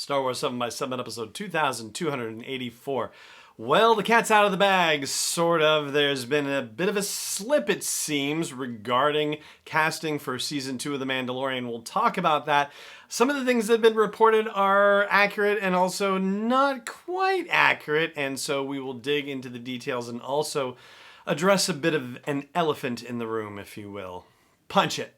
Star Wars 7 by 7 episode 2284. Well, the cat's out of the bag, sort of. There's been a bit of a slip, it seems, regarding casting for Season 2 of The Mandalorian. We'll talk about that. Some of the things that have been reported are accurate and also not quite accurate, and so we will dig into the details and also address a bit of an elephant in the room, if you will. Punch it.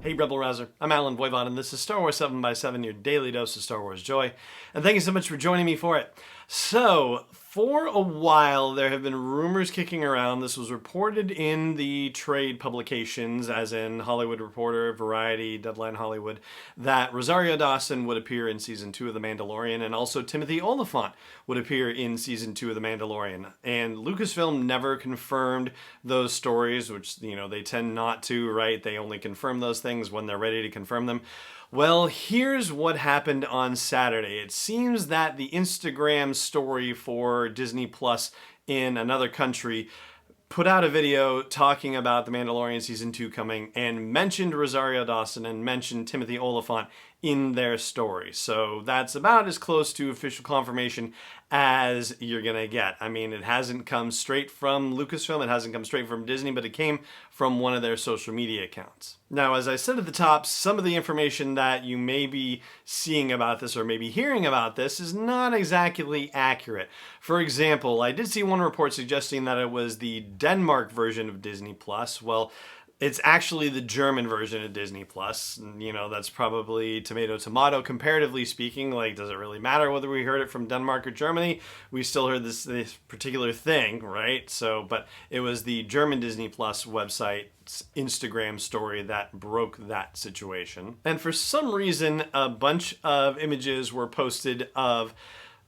Hey Rebel Rouser, I'm Alan Voivod, and this is Star Wars 7 by 7, your daily dose of Star Wars joy. And thank you so much for joining me for it. So, for a while, there have been rumors kicking around. This was reported in the trade publications, as in Hollywood Reporter, Variety, Deadline Hollywood, that Rosario Dawson would appear in Season 2 of The Mandalorian, and also Timothy Olyphant would appear in Season 2 of The Mandalorian. And Lucasfilm never confirmed those stories, which, you know, they tend not to, right? They only confirm those things when they're ready to confirm them. Well, here's what happened on Saturday. It seems that the Instagram story for Disney Plus in another country put out a video talking about The Mandalorian Season 2 coming and mentioned Rosario Dawson and mentioned Timothy Olyphant in their story. So that's about as close to official confirmation as you're gonna get. I mean, it hasn't come straight from Lucasfilm, it hasn't come straight from Disney, but it came from one of their social media accounts. Now, as I said at the top, some of the information that you may be seeing about this or maybe hearing about this is not exactly accurate. For example, I did see one report suggesting that it was the Denmark version of Disney Plus. Well, it's actually the German version of Disney Plus. You know, that's probably tomato, comparatively speaking. Like, does it really matter whether we heard it from Denmark or Germany? We still heard this particular thing, right? So, but it was the German Disney Plus website's Instagram story that broke that situation. And for some reason, a bunch of images were posted of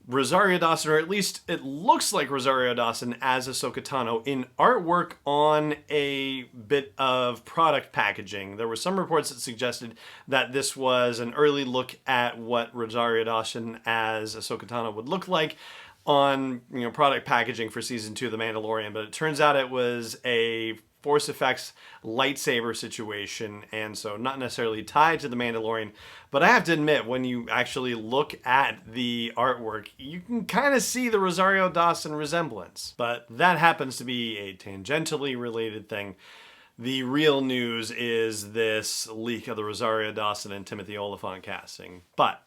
Rosario Dawson, or at least it looks like Rosario Dawson as Ahsoka Tano, in artwork on a bit of product packaging. There were some reports that suggested that this was an early look at what Rosario Dawson as Ahsoka Tano would look like on, you know, product packaging for Season 2 of The Mandalorian, but it turns out it was a Force Effects lightsaber situation, and so not necessarily tied to The Mandalorian. But I have to admit, when you actually look at the artwork, you can kind of see the Rosario Dawson resemblance. But that happens to be a tangentially related thing. The real news is this leak of the Rosario Dawson and Timothy Olyphant casting. But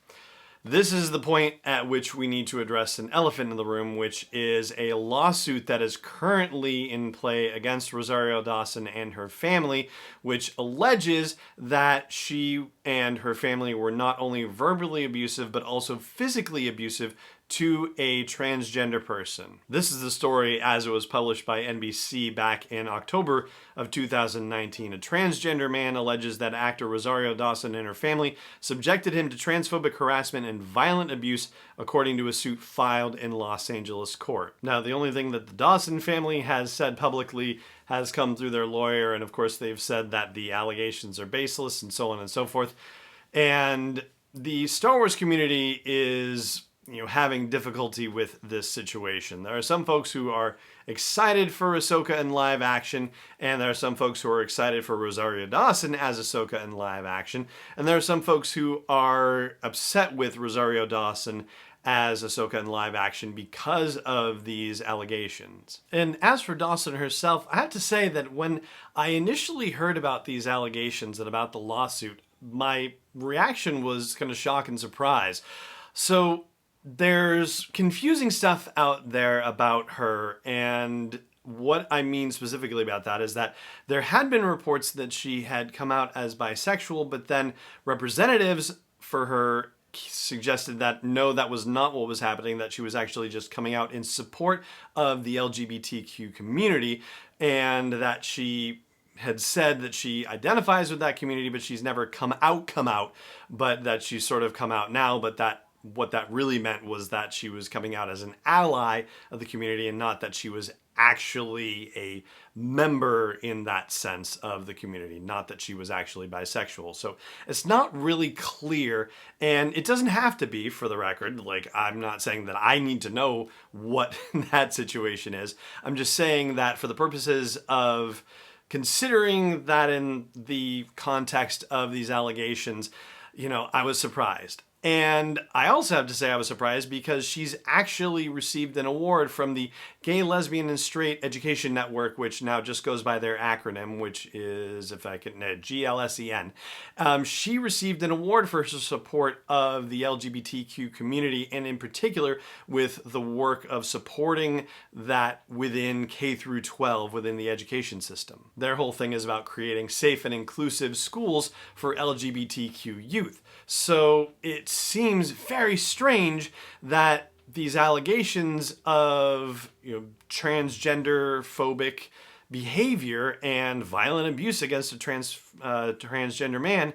this is the point at which we need to address an elephant in the room, which is a lawsuit that is currently in play against Rosario Dawson and her family, which alleges that she and her family were not only verbally abusive, but also physically abusive to a transgender person. This is the story as it was published by NBC back in October of 2019. A transgender man alleges that actor Rosario Dawson and her family subjected him to transphobic harassment and violent abuse, according to a suit filed in Los Angeles court. Now, the only thing that the Dawson family has said publicly has come through their lawyer, and of course they've said that the allegations are baseless and so on and so forth. And the Star Wars community is, you know, having difficulty with this situation. There are some folks who are excited for Ahsoka in live action, and there are some folks who are excited for Rosario Dawson as Ahsoka in live action, and there are some folks who are upset with Rosario Dawson as Ahsoka in live action because of these allegations. And as for Dawson herself, I have to say that when I initially heard about these allegations and about the lawsuit, my reaction was kind of shock and surprise. So there's confusing stuff out there about her, and what I mean specifically about that is that there had been reports that she had come out as bisexual, but then representatives for her suggested that no, that was not what was happening, that she was actually just coming out in support of the LGBTQ community, and that she had said that she identifies with that community, but she's never come out, but that she's sort of come out now, but that what that really meant was that she was coming out as an ally of the community and not that she was actually a member in that sense of the community, not that she was actually bisexual. So it's not really clear, and it doesn't have to be, for the record. Like, I'm not saying that I need to know what that situation is. I'm just saying that for the purposes of considering that in the context of these allegations, I was surprised. And I also have to say I was surprised because she's actually received an award from the Gay, Lesbian, and Straight Education Network, which now just goes by their acronym, which is, if I can, GLSEN. She received an award for her support of the LGBTQ community, and in particular with the work of supporting that within K through 12 within the education system. Their whole thing is about creating safe and inclusive schools for LGBTQ youth. So it seems very strange that these allegations of transgender phobic behavior and violent abuse against a transgender man,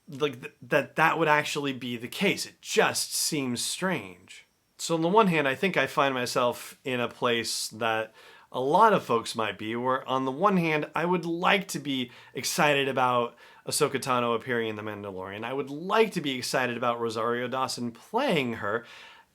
like that would actually be the case. It just seems strange. So on the one hand, I think I find myself in a place that a lot of folks might be, where on the one hand, I would like to be excited about Ahsoka Tano appearing in The Mandalorian. I would like to be excited about Rosario Dawson playing her.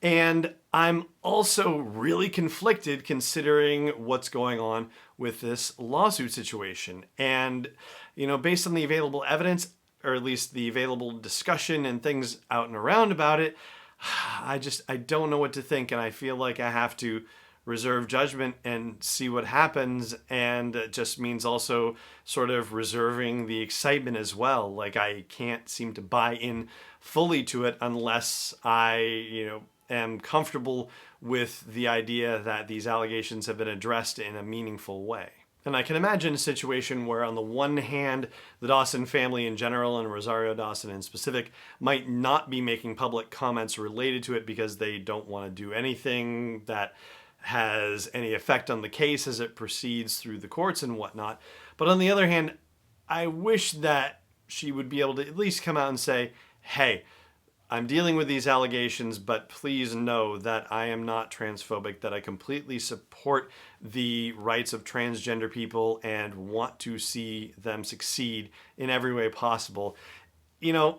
And I'm also really conflicted considering what's going on with this lawsuit situation. And, based on the available evidence, or at least the available discussion and things out and around about it, I don't know what to think. And I feel like I have to reserve judgment and see what happens, and it just means also sort of reserving the excitement as well. Like, I can't seem to buy in fully to it unless I, am comfortable with the idea that these allegations have been addressed in a meaningful way. And I can imagine a situation where, on the one hand, the Dawson family in general and Rosario Dawson in specific might not be making public comments related to it because they don't want to do anything that has any effect on the case as it proceeds through the courts and whatnot. But on the other hand, I wish that she would be able to at least come out and say, hey, I'm dealing with these allegations, but please know that I am not transphobic, that I completely support the rights of transgender people and want to see them succeed in every way possible.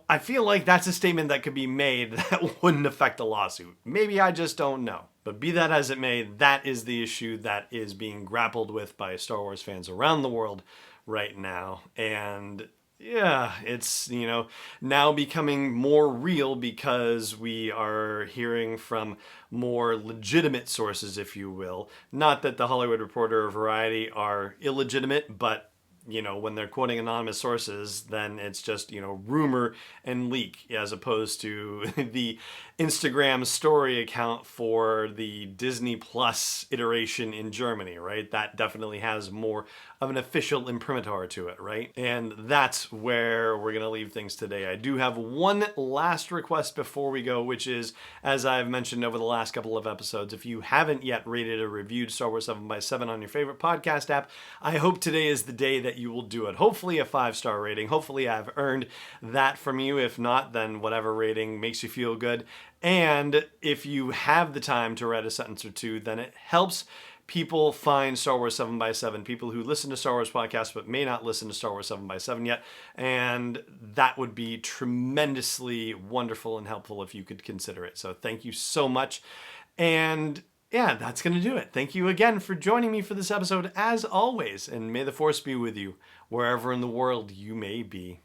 I feel like that's a statement that could be made that wouldn't affect a lawsuit. Maybe I just don't know. But be that as it may, that is the issue that is being grappled with by Star Wars fans around the world right now. And yeah, it's, now becoming more real because we are hearing from more legitimate sources, if you will. Not that The Hollywood Reporter or Variety are illegitimate, but when they're quoting anonymous sources, then it's just, rumor and leak, as opposed to the Instagram story account for the Disney Plus iteration in Germany, right? That definitely has more of an official imprimatur to it, right? And that's where we're going to leave things today. I do have one last request before we go, which is, as I've mentioned over the last couple of episodes, if you haven't yet rated or reviewed Star Wars 7x7 on your favorite podcast app, I hope today is the day that you will do it. Hopefully a 5-star rating. Hopefully I've earned that from you. If not, then whatever rating makes you feel good. And if you have the time to write a sentence or two, then it helps people find Star Wars 7x7, people who listen to Star Wars podcasts but may not listen to Star Wars 7x7 yet. And that would be tremendously wonderful and helpful if you could consider it. So thank you so much. And yeah, that's going to do it. Thank you again for joining me for this episode, as always, and may the Force be with you wherever in the world you may be.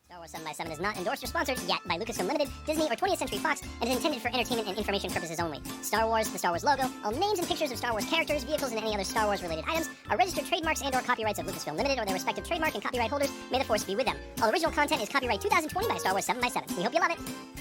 Star Wars 7x7 is not endorsed or sponsored yet by Lucasfilm Limited, Disney, or 20th Century Fox, and is intended for entertainment and information purposes only. Star Wars, the Star Wars logo, all names and pictures of Star Wars characters, vehicles, and any other Star Wars-related items are registered trademarks and/or copyrights of Lucasfilm Limited or their respective trademark and copyright holders. May the Force be with them. All original content is copyright 2020 by Star Wars 7x7. We hope you love it.